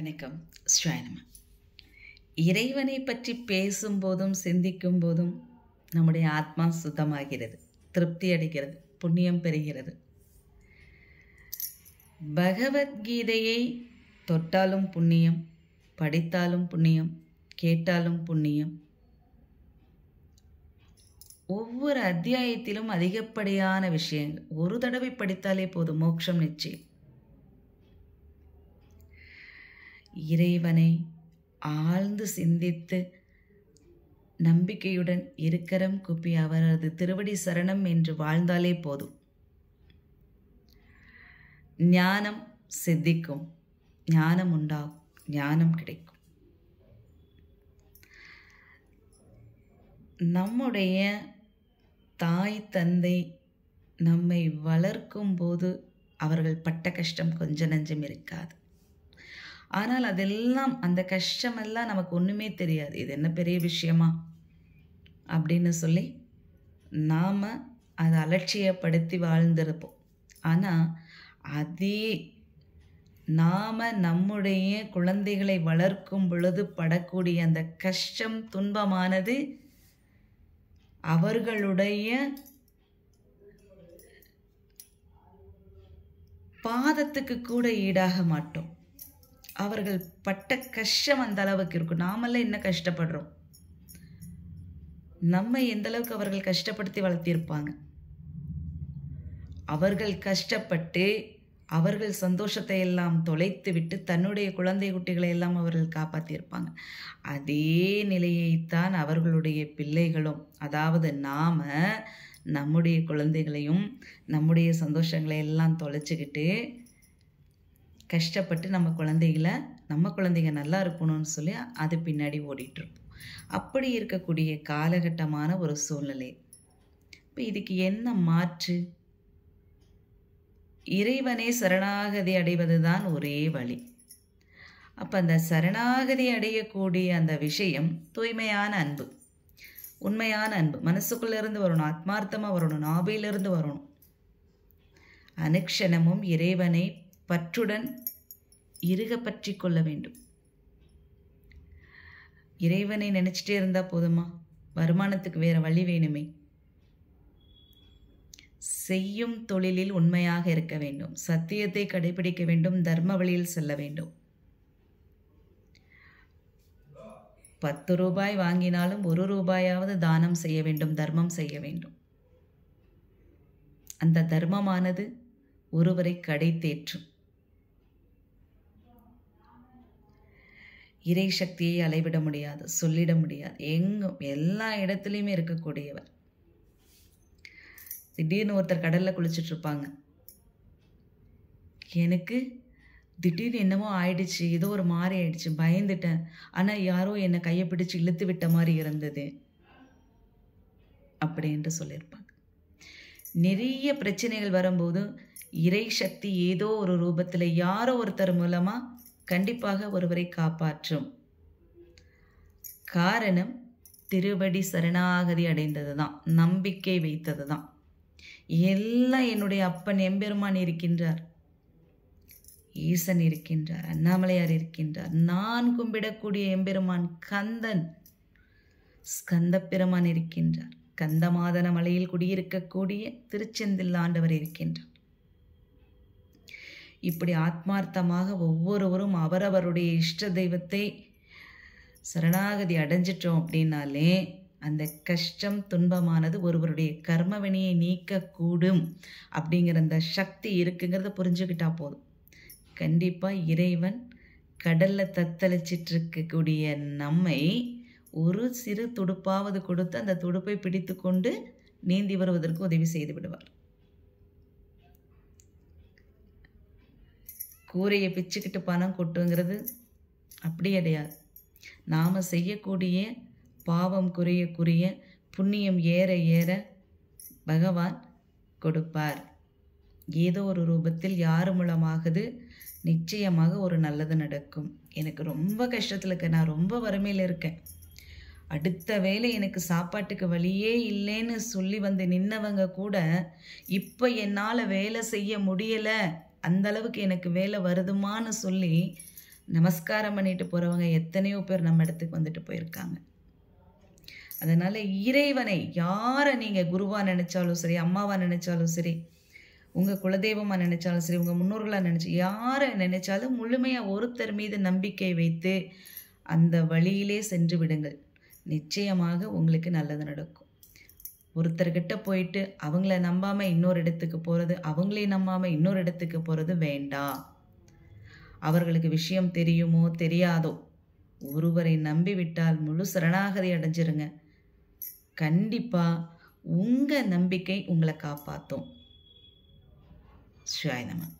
வணக்கம். ஸ்ரீராம. இறைவனை பற்றி பேசும்போதும் சிந்திக்கும் போதும் நம்முடைய ஆத்மா சுத்தமாகிறது, திருப்தி அடைகிறது, புண்ணியம் பெறுகிறது. பகவத்கீதையை தொட்டாலும் புண்ணியம், படித்தாலும் புண்ணியம், கேட்டாலும் புண்ணியம். ஒவ்வொரு அத்தியாயத்திலும் அதிகப்படியான விஷயங்கள். ஒரு தடவை படித்தாலே போதும், மோட்சம் நிச்சயம். இறைவனை ஆழ்ந்து சிந்தித்து நம்பிக்கையுடன் இருக்கரம் குப்பி அவரது திருவடி சரணம் என்று வாழ்ந்தாலே போதும். ஞானம் சித்திக்கும், ஞானம் உண்டாகும், ஞானம் கிடைக்கும். நம்முடைய தாய் தந்தை நம்மை வளர்க்கும் போது அவர்கள் பட்ட கஷ்டம் கொஞ்சம் நஞ்சம் இருக்காது. ஆனால் அதெல்லாம், அந்த கஷ்டமெல்லாம் நமக்கு ஒன்றுமே தெரியாது. இது என்ன பெரிய விஷயமா அப்படின்னு சொல்லி நாம் அதை அலட்சியப்படுத்தி வாழ்ந்திருப்போம். ஆனால் அதே நாம் நம்முடைய குழந்தைகளை வளர்க்கும் பொழுது படக்கூடிய அந்த கஷ்டம், துன்பமானது அவர்களுடைய பாதத்துக்கு கூட ஈடாக மாட்டோம். அவர்கள் பட்ட கஷ்டம் அந்த அளவுக்கு இருக்கும். நாமெல்லாம் என்ன கஷ்டப்படுறோம், நம்ம எந்த அளவுக்கு அவர்கள் கஷ்டப்படுத்தி வளர்த்திருப்பாங்க. அவர்கள் கஷ்டப்பட்டு அவர்கள் சந்தோஷத்தை எல்லாம் தொலைத்து விட்டு தன்னுடைய குழந்தை குட்டிகளை எல்லாம் அவர்கள் காப்பாற்றியிருப்பாங்க. அதே நிலையைத்தான் அவர்களுடைய பிள்ளைகளும், அதாவது நாம் நம்முடைய குழந்தைகளையும் நம்முடைய சந்தோஷங்களை எல்லாம் தொலைச்சிக்கிட்டு கஷ்டப்பட்டு நம்ம குழந்தைங்க நல்லா இருக்கணும்னு சொல்லி அது பின்னாடி ஓடிட்டுருப்போம். அப்படி இருக்கக்கூடிய காலகட்டமான ஒரு சூழ்நிலை. இப்போ இதுக்கு என்ன மாற்று? இறைவனே சரணாகதி அடைவது தான் ஒரே வழி. அப்போ அந்த சரணாகதி அடையக்கூடிய அந்த விஷயம் தூய்மையான அன்பு, உண்மையான அன்பு மனசுக்குள்ளேருந்து வரணும், ஆத்மார்த்தமாக வரணும், நாபிலிருந்து வரணும். அனுக்ஷணமும் இறைவனை பற்றுடன் இறுக பற்றி கொள்ள வேண்டும். இறைவனை நினைச்சிட்டே இருந்தா போதுமா? வருமானத்துக்கு வேற வழி வேணுமே. செய்யும் தொழிலில் உண்மையாக இருக்க வேண்டும், சத்தியத்தை கடைபிடிக்க வேண்டும், தர்ம வழியில் செல்ல வேண்டும். 10 ரூபாய் வாங்கினாலும் 1 ரூபாயாவது தானம் செய்ய வேண்டும், தர்மம் செய்ய வேண்டும். அந்த தர்மமானது ஒருவரை கடை தேற்றும். இறை சக்தியை அளவிட முடியாது, சொல்லிட முடியாது. எங்கும் எல்லா இடத்துலையுமே இருக்கக்கூடியவர். திடீர்னு ஒருத்தர் கடலில் குளிச்சுட்டு இருப்பாங்க. எனக்கு திடீர்னு என்னமோ ஆயிடுச்சு, ஏதோ ஒரு மாதிரி ஆயிடுச்சு, பயந்துட்டேன், ஆனால் யாரோ என்னை கையை பிடிச்சு இழுத்து விட்ட மாதிரி இருந்தது அப்படின்னு சொல்லியிருப்பாங்க. நிறைய பிரச்சனைகள் வரும்போது இறை சக்தி ஏதோ ஒரு ரூபத்தில் யாரோ ஒருத்தர் மூலமாக கண்டிப்பாக ஒருவரை காப்பாற்றும். காரணம் திருவடி சரணாகதி அடைந்தது தான், நம்பிக்கை வைத்தது தான். எல்லாம் என்னுடைய அப்பன் எம்பெருமான் இருக்கின்றார், ஈசன் இருக்கின்றார், அண்ணாமலையார் இருக்கின்றார், நான் கும்பிடக்கூடிய எம்பெருமான் கந்தன் ஸ்கந்த பெருமான் இருக்கின்றார், கந்தமாதன மலையில் குடியிருக்கக்கூடிய திருச்செந்தில் ஆண்டவர் இருக்கின்றார். இப்படி ஆத்மார்த்தமாக ஒவ்வொருவரும் அவரவருடைய இஷ்ட தெய்வத்தை சரணாகதி அடைஞ்சிட்டோம் அப்படின்னாலே அந்த கஷ்டம், துன்பமானது ஒருவருடைய கர்மவினையை நீக்கக்கூடும் அப்படிங்கிற அந்த சக்தி இருக்குங்கிறத புரிஞ்சுக்கிட்டா போதும். கண்டிப்பாக இறைவன் கடலில் தத்தளிச்சிட்டு இருக்கக்கூடிய நம்மை ஒரு சிறு துடுப்பாவது கொடுத்து அந்த துடுப்பை பிடித்து கொண்டு நீந்தி வருவதற்கு உதவி செய்து விடுவார். கூரையை பிச்சுக்கிட்டு பணம் கொட்டுங்கிறது அப்படி கிடையாது. நாம் செய்யக்கூடிய பாவம் குறைய புண்ணியம் ஏற ஏற பகவான் கொடுப்பார். ஏதோ ஒரு ரூபத்தில் யார் மூலமாகுது, நிச்சயமாக ஒரு நல்லது நடக்கும். எனக்கு ரொம்ப கஷ்டத்தில் இருக்க, நான் ரொம்ப வறுமையில் இருக்கேன், அடுத்த வேளை எனக்கு சாப்பாட்டுக்கு வழியே இல்லைன்னு சொல்லி வந்து நின்னவங்க கூட இப்போ என்னால் வேலை செய்ய முடியலை, அந்த அளவுக்கு எனக்கு வேலை வருதுமான்னு சொல்லி நமஸ்காரம் பண்ணிட்டு போகிறவங்க எத்தனையோ பேர் நம்ம இடத்துக்கு வந்துட்டு போயிருக்காங்க. அதனால் இறைவனை யாரை நீங்கள் குருவாக நினச்சாலும் சரி, அம்மாவாக நினச்சாலும் சரி, உங்கள் குலதெய்வமாக நினச்சாலும் சரி, உங்கள் முன்னோர்களாக நினச்சி யாரை நினைச்சாலும் முழுமையாக ஒருத்தர் மீது நம்பிக்கை வைத்து அந்த வழியிலே சென்று விடுங்கள். நிச்சயமாக உங்களுக்கு நல்லது நடக்கும். ஒருத்தர்கிட்ட போயிட்டு அவங்கள நம்பாமல் இன்னொரு இடத்துக்கு போகிறது, அவங்களே நம்பாமல் இன்னொரு இடத்துக்கு போகிறது வேண்டாம். அவர்களுக்கு விஷயம் தெரியுமோ தெரியாதோ, ஒருவரை நம்பிவிட்டால் முழு சரணாகதி அடைஞ்சிருங்க. கண்டிப்பாக உங்கள் நம்பிக்கை உங்களை காப்பாற்றும். சிவாய நமः.